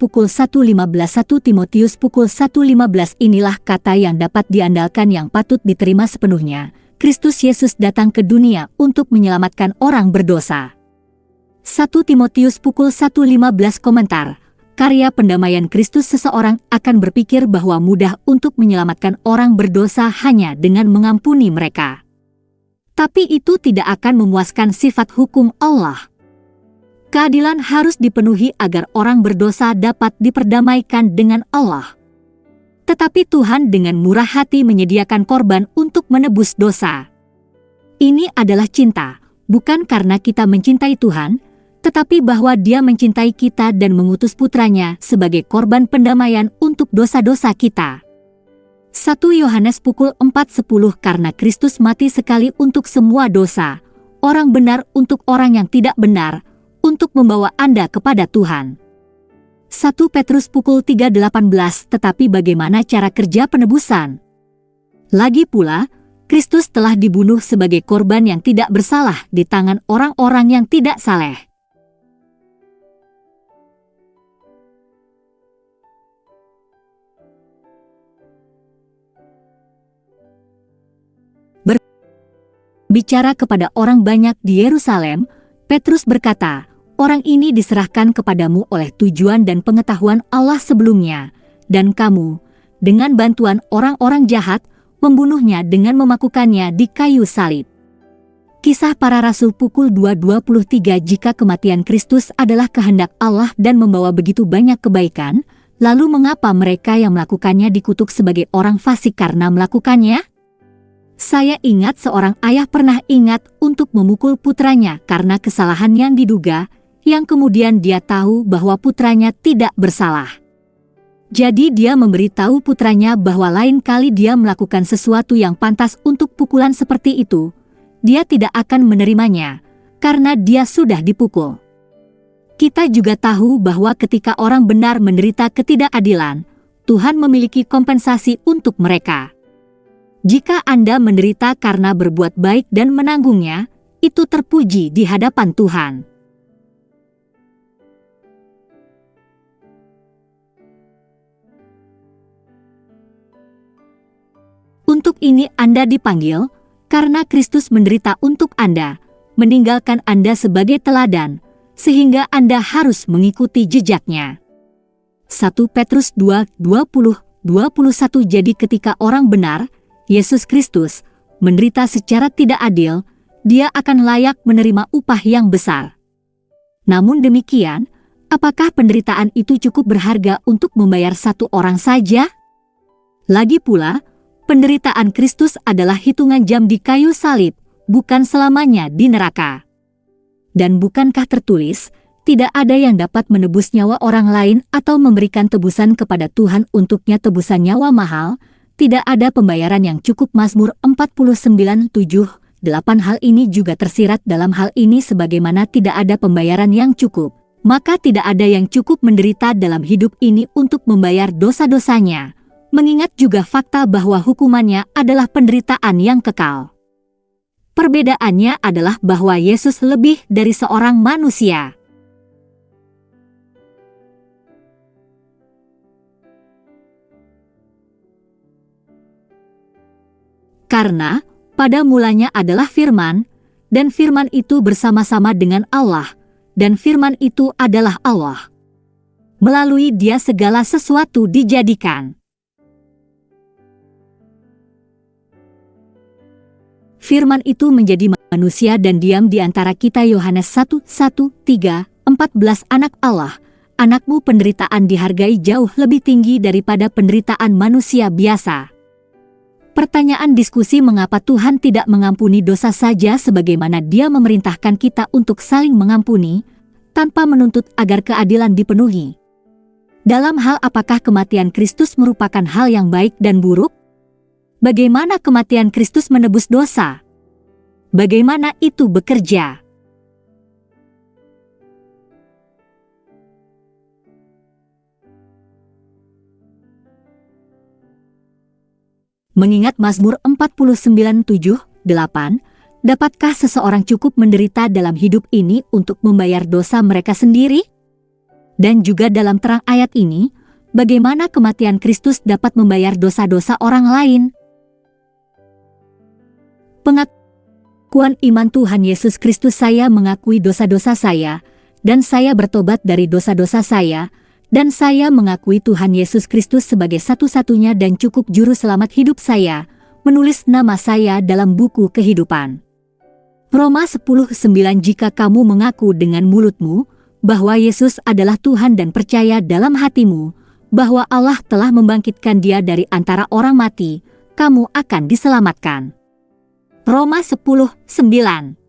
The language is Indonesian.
pukul 1.15 1 Timotius pukul 1.15 inilah kata yang dapat diandalkan yang patut diterima sepenuhnya. Kristus Yesus datang ke dunia untuk menyelamatkan orang berdosa. 1 Timotius pukul 1.15 komentar. Karya pendamaian Kristus seseorang akan berpikir bahwa mudah untuk menyelamatkan orang berdosa hanya dengan mengampuni mereka. Tapi itu tidak akan memuaskan sifat hukum Allah. Keadilan harus dipenuhi agar orang berdosa dapat diperdamaikan dengan Allah. Tetapi Tuhan dengan murah hati menyediakan korban untuk menebus dosa. Ini adalah cinta, bukan karena kita mencintai Tuhan, tetapi bahwa Dia mencintai kita dan mengutus putranya sebagai korban pendamaian untuk dosa-dosa kita. 1 Yohanes pukul 4:10 Karena Kristus mati sekali untuk semua dosa, orang benar untuk orang yang tidak benar, untuk membawa Anda kepada Tuhan. 1 Petrus pukul 3:18 Tetapi bagaimana cara kerja penebusan? Lagi pula, Kristus telah dibunuh sebagai korban yang tidak bersalah di tangan orang-orang yang tidak saleh. Berbicara kepada orang banyak di Yerusalem, Petrus berkata, "Orang ini diserahkan kepadamu oleh tujuan dan pengetahuan Allah sebelumnya, dan kamu, dengan bantuan orang-orang jahat, membunuhnya dengan memakukannya di kayu salib." Kisah Para Rasul pukul 2:23 Jika kematian Kristus adalah kehendak Allah dan membawa begitu banyak kebaikan, lalu mengapa mereka yang melakukannya dikutuk sebagai orang fasik karena melakukannya? Saya ingat seorang ayah pernah ingat untuk memukul putranya karena kesalahan yang diduga, yang kemudian dia tahu bahwa putranya tidak bersalah. Jadi dia memberitahu putranya bahwa lain kali dia melakukan sesuatu yang pantas untuk pukulan seperti itu, dia tidak akan menerimanya, karena dia sudah dipukul. Kita juga tahu bahwa ketika orang benar menderita ketidakadilan, Tuhan memiliki kompensasi untuk mereka. Jika Anda menderita karena berbuat baik dan menanggungnya, itu terpuji di hadapan Tuhan. Untuk ini Anda dipanggil, karena Kristus menderita untuk Anda, meninggalkan Anda sebagai teladan, sehingga Anda harus mengikuti jejaknya. 1 Petrus 2:20-21 Jadi ketika orang benar, Yesus Kristus, menderita secara tidak adil, Dia akan layak menerima upah yang besar. Namun demikian, apakah penderitaan itu cukup berharga untuk membayar satu orang saja? Lagi pula, penderitaan Kristus adalah hitungan jam di kayu salib, bukan selamanya di neraka. Dan bukankah tertulis, tidak ada yang dapat menebus nyawa orang lain atau memberikan tebusan kepada Tuhan untuknya tebusan nyawa mahal? Tidak ada pembayaran yang cukup. Mazmur 49:7-8 Hal ini juga tersirat dalam hal ini sebagaimana tidak ada pembayaran yang cukup, maka tidak ada yang cukup menderita dalam hidup ini untuk membayar dosa-dosanya, mengingat juga fakta bahwa hukumannya adalah penderitaan yang kekal. Perbedaannya adalah bahwa Yesus lebih dari seorang manusia. Karena pada mulanya adalah firman, dan firman itu bersama-sama dengan Allah, dan firman itu adalah Allah. Melalui Dia segala sesuatu dijadikan. Firman itu menjadi manusia dan diam di antara kita. Yohanes 1:1-3-14 Anak Allah, anakmu penderitaan dihargai jauh lebih tinggi daripada penderitaan manusia biasa. Pertanyaan diskusi mengapa Tuhan tidak mengampuni dosa saja sebagaimana Dia memerintahkan kita untuk saling mengampuni, tanpa menuntut agar keadilan dipenuhi. Dalam hal apakah kematian Kristus merupakan hal yang baik dan buruk? Bagaimana kematian Kristus menebus dosa? Bagaimana itu bekerja? Mengingat Mazmur 49:7-8, dapatkah seseorang cukup menderita dalam hidup ini untuk membayar dosa mereka sendiri? Dan juga dalam terang ayat ini, bagaimana kematian Kristus dapat membayar dosa-dosa orang lain. Pengakuan iman Tuhan Yesus Kristus, saya mengakui dosa-dosa saya, dan saya bertobat dari dosa-dosa saya, dan saya mengakui Tuhan Yesus Kristus sebagai satu-satunya dan cukup juru selamat hidup saya, menulis nama saya dalam buku kehidupan. Roma 10:9. Jika kamu mengaku dengan mulutmu bahwa Yesus adalah Tuhan dan percaya dalam hatimu bahwa Allah telah membangkitkan Dia dari antara orang mati, kamu akan diselamatkan. Roma 10:9.